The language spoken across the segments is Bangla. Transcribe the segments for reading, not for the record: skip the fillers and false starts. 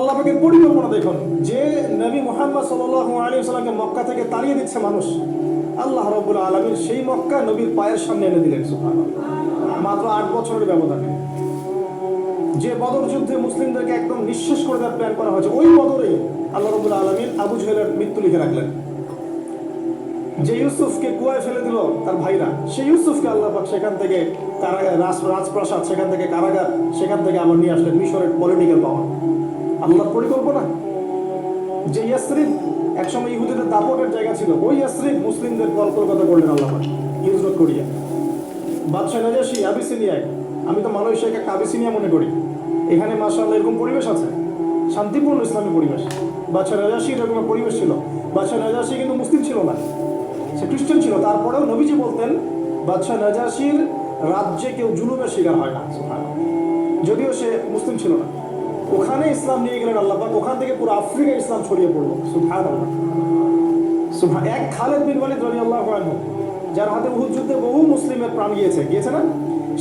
আল্লাহ পাকের পরিকল্পনা দেখুন, যে নবী মুহাম্মদ সাল্লাল্লাহু আলাইহি ওয়াসাল্লামকে মক্কা থেকে তাড়িয়ে দিচ্ছে মানুষ, আল্লাহ রাব্বুল আলামিন সেই মক্কা নবীর পায়ের সামনে এনে দিলেন। সুবহানাল্লাহ, মাত্র 8 বছরের ব্যবধানে। যে বদর যুদ্ধে মুসলিমদেরকে একদম নিঃশেষ করে দেওয়ার প্ল্যান করা হয়েছে, ওই বদরে আল্লাহ রাব্বুল আলামিন আবু জাহেলের মৃত্যু লিখে রাখলেন। যে ইউসুফকে কুয়ায় ফেলে দিল তার ভাইরা, সেই ইউসুফকে আল্লাহ পাক সেখান থেকে কারাগার, রাজপ্রাসাদ, সেখান থেকে কারাগার, সেখান থেকে আবার নিয়ে আসলেন মিশরের পলিটিক্যাল পাওয়ার। আল্লাহর পরিকল্পনা। যে ইয়াসরিব একসময় ইহুদিদের দাপটের জায়গা ছিল, ওই ইয়াসরিব মুসলিমদের কলকাতা করলেন আল্লাহ পাক হিজরত করিয়া। বাদশাহ নাজাশী আবিসিনিয়ায়, আমি তো মালয়েশিয়াকে একটা আবিসিনিয়া মনে করি, এখানে মাশাআল্লাহ এরকম পরিবেশ আছে, শান্তিপূর্ণ ইসলামী পরিবেশ। বাদশাহ নাজাশীর এরকম পরিবেশ ছিল। বাদশাহ নাজাশী কিন্তু মুসলিম ছিল না, সে খ্রিস্টান ছিল। তারপরেও নবীজি বলতেন বাদশাহ নাজাশীর রাজ্যে কেউ জুলুমের শিকার হয় না, যদিও সে মুসলিম ছিল না। ওখানে ইসলাম নিয়ে গেলেন আল্লাহ পাক, ওখান থেকে পুরো আফ্রিকায় ইসলাম ছড়িয়ে পড়লো। সুবহানাল্লাহ, সুবহান। এক খালিদ বিন ওয়ালিদ রাদিয়াল্লাহু আনহু, যার হাতে উহুদ যুদ্ধে বহু মুসলিমের প্রাণ গিয়েছে না,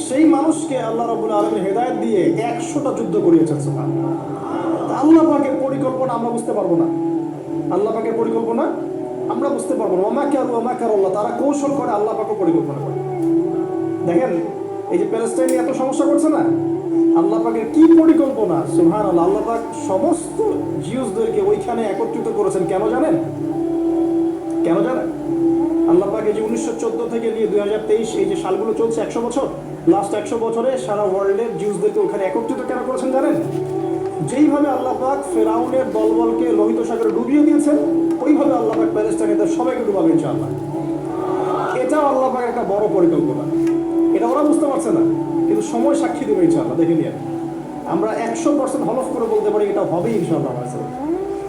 সেই মানুষকে আল্লাহ রাব্বুল আলামিন হেদায়েত দিয়ে 100টা যুদ্ধ করিয়েছেন। সুবহানাল্লাহ। আল্লাহ পাকের পরিকল্পনা আমরা বুঝতে পারবো না, আল্লাহ পাকের পরিকল্পনা আমরা বুঝতে পারবো না। ওমা কারুল্লাহ, তারা কৌশল করে, আল্লাহ পাকও পরিকল্পনা করে। দেখেন এই যে প্যালেস্টাইনে এত সমস্যা করছে না, আল্লাহ পাকের কি পরিকল্পনা! সুবহানাল্লাহ। আল্লাহ পাক সমস্ত জিউসদেরকে ওইখানে একত্রিত করেছেন। কেন জানেন? কেন জানেন? আল্লাহ পাক এই যে 1914 থেকে নিয়ে 2023 এই যে সালগুলো চলছে, 100 বছর, লাস্ট 100 বছরে সারা ওয়ার্ল্ডের জিউসদেরকে ওখানে একত্রিত কেন করেছেন জানেন? যেইভাবে আল্লাহ পাক ফেরাউনের দলবলকে লোহিত সাগরে ডুবিয়ে দিয়েছেন, ওইভাবে আল্লাহ পাক প্যালেস্টাইনের সবাইকে ডুবাবে ইনশাআল্লাহ। এটাও আল্লাহ পাকের একটা বড় পরিকল্পনা। এটা ওরা বুঝতে পারছে না, কিন্তু সময় সাক্ষী দেবে ইনশাআল্লাহ। দেখে নিয়ে আমরা 100% হলফ করে বলতে পারি এটা হবে ইনশাআল্লাহ।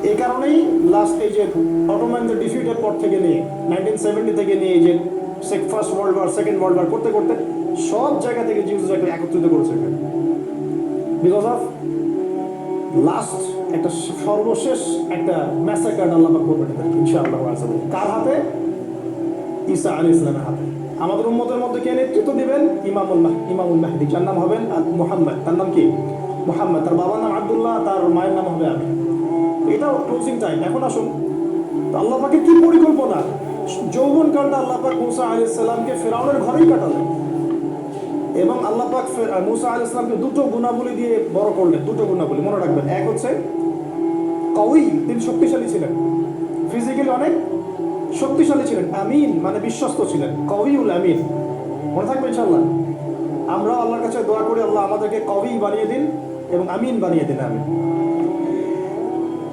এই কারণেই লাস্ট এই যে অটোম্যানদের ডিফিটের পর থেকে নিয়ে 1970 থেকে নিয়ে এই যে first world war, second world war করতে করতে সব জায়গা থেকে জিউসদেরকে একত্রিত করেছে, বিকজ অফ লাস্ট একটা সর্বশেষ একটা ম্যাসাকার আল্লাহ পাক করবেন ইনশাআল্লাহ। কার হাতে? ঈসা আলাইহিস সালামের হাতে। আমাদের উম্মতের মধ্যে কে নেতৃত্ব দিবেন? ইমামুল মাহদি, যার নাম হবেন মুহাম্মদ। তার নাম কি? মুহাম্মদ। তার বাবার নাম আব্দুল্লাহ, তার মায়ের নাম হবে আমিনা। এটাও ক্লোজিং টাইম। এখন আসুন, তো আল্লাহ পাকের কি পরিকল্পনা! যৌবনকালটা আল্লাহ পাক মুসা আলাইহিস সালামকে ফিরআউনের ঘরেই কাটালেন, এবং আল্লাহ পাক মুসা আলাইহিস সালামকে দুটো গুণাবলী দিয়ে বড় করলেন। দুটো গুণাবলী মনে রাখবেন। এক হচ্ছে কওয়ী, তিনি শক্তিশালী ছিলেন, ফিজিক্যালি অনেক শক্তিশালী ছিলেন। আমিন মানে বিশ্বস্ত ছিলেন, কওয়ীউল আমিন। মনে থাকবে ইনশাআল্লাহ। আমরা আল্লাহর কাছে দোয়া করি, আল্লাহ আমাদেরকে কওয়ী বানিয়ে দিন এবং আমিন বানিয়ে দিন। আমিন।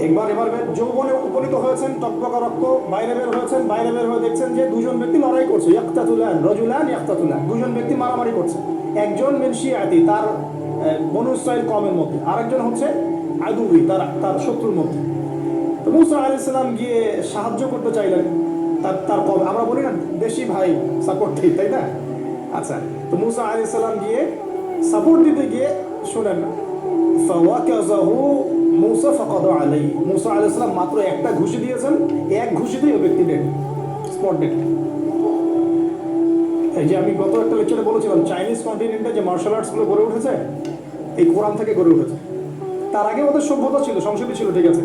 এবার যৌবনে উপনীত হয়েছেন, টকবকা রক্ত, বাইরে বের হয়েছেন, বাইরে বের হয়ে দেখছেন যে দুজন ব্যক্তি লড়াই করছে, রাজুলান ইয়াকতাতুলান, দুজন ব্যক্তি মারামারি করছে। একজন মিন শিয়াতি, তার বনু ইসরাইল কওমের মধ্যে, আরেকজন হচ্ছে আদুই, তার শত্রুর মধ্যে। তো মুসা আলাইহিস সালাম গিয়ে সাহায্য করতে চাইলেন তার কওম। আমরা বলি না দেশি ভাই সাপোর্ট দিই, তাই না? আচ্ছা, তো মুসা আলাইহিস সালাম গিয়ে সাপোর্ট দিতে গিয়ে শুনেন, ফাওয়াকাযাহু মুসা ফাকাদা আলাইহি, মুসা আলাইহিস সালাম মাত্র একটা ঘুষি দিয়েছেন, এক ঘুষিতেই ওই ব্যক্তি ডেড, স্পট ডেড। এই যে আমি গত একটা লেকচারে বলেছিলাম, চাইনিজ কন্টিনেন্টে যে মার্শাল আর্টসগুলো গড়ে উঠেছে, এই কোরআন থেকে গড়ে উঠেছে। তার আগে ওদের সভ্যতা ছিল, সংস্কৃতি ছিল, ঠিক আছে।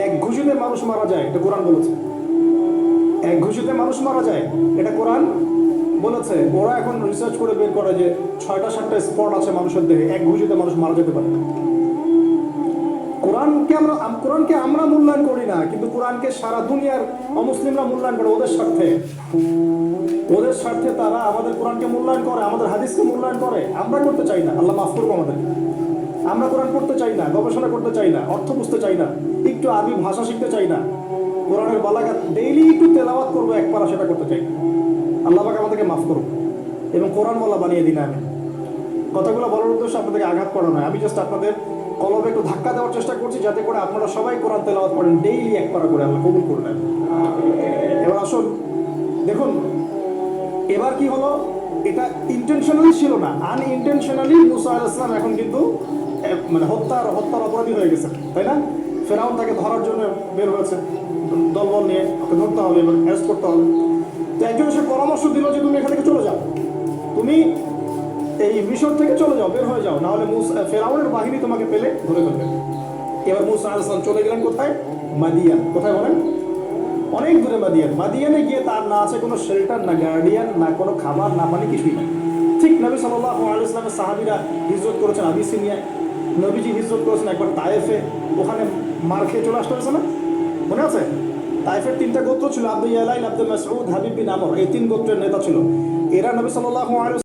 এক ঘুষিতে মানুষ মারা যায়, এটা কোরআন বলেছে। এক ঘুষিতে মানুষ মারা যায়, এটা কোরআন বলেছে। ওরা এখন রিসার্চ করে বের করে যে 6টা-7টা স্পট আছে মানুষের দেহে, এক ঘুষিতে মানুষ মারা যেতে পারে। কোরআনকে আমরা মূল্যায়ন করি না, কিন্তু কোরআনকে সারা দুনিয়ার অমুসলিমরা মূল্যায়ন করে ওদের স্বার্থে তারা আমাদের কোরআনকে মূল্যায়ন করে, আমাদের হাদিসকে মূল্যায়ন করে। আমরা করতে চাই না, আল্লাহ মাফ করবো আমাদের। আমরা কোরআন পড়তে চাই না, গবেষণা করতে চাই না, অর্থ বুঝতে চাই না, একটু আরবি ভাষা শিখতে চাই না, কোরআনের বালাগাত ডেইলি একটু তেলাওয়াত করবো এক পারা, সেটা করতে চাই। আল্লাহ পাক আমাদেরকে মাফ করুন এবং কোরআন বলা বানিয়ে দিন। আমি কথাগুলো বলার উদ্দেশ্য আপনাদেরকে আঘাত করা নয়, আমি জাস্ট আপনাদের কলবে একটু ধাক্কা দেওয়ার চেষ্টা করছি, যাতে করে আপনারা সবাই কোরআন তেলাওয়াত করেন ডেইলি এক পারা করে, আল্লাহ কবুল করে নেন। এবার আসুন, দেখুন এবার কি হলো, এটা ইন্টেনশনালি ছিল না, আনইনটেনশনালি মুসা আলাইহিস সালাম এখন কিন্তু মানে হত্যার অপরাধী হয়ে গেছে, তাই না? ফেরাউন তাকে ধরার জন্য বের হয়েছে দলবল নিয়ে, ওকে ধরতে হবে, এবার অ্যারেস্ট করতে হবে। তো একজন এসে পরামর্শ দিল যে তুমি এখান থেকে চলে যাও, তুমি এই মিশর থেকে চলে যাও, বের হয়ে যাও, নাহলে ফেরাউনের বাহিনী তোমাকে পেলে ধরে ফেলবে। এবার মুসা আলাইহিস সালাম চলে গেলেন কোথায়? মাদিয়ান। কোথায় বলেন? অনেক দূরে মাদিয়ান। মাদিয়ানে গিয়ে তার না আছে কোনো শেল্টার, না গার্ডিয়ান, না কোনো খাবার, না পানি, কিছুই নাই। ঠিক নবী সাল্লাল্লাহু আলাইহি ওয়াসাল্লামের সাহাবীরা হিজরত করেছেন আবিসিনিয়ায়, নবীজি হিজরত করেছেন একবার তায়েফে, ওখানে মার খেয়ে চলে আসতে হয়েছে না, মনে আছে? তায়েফের 3টা গোত্র ছিল, আব্দু ইয়ালাইল, আব্দুল মাসউদ, হাবিব বিন আমর, এই 3 গোত্রের নেতা ছিল। এরা নবী সাল্লাল্লাহু আলাইহি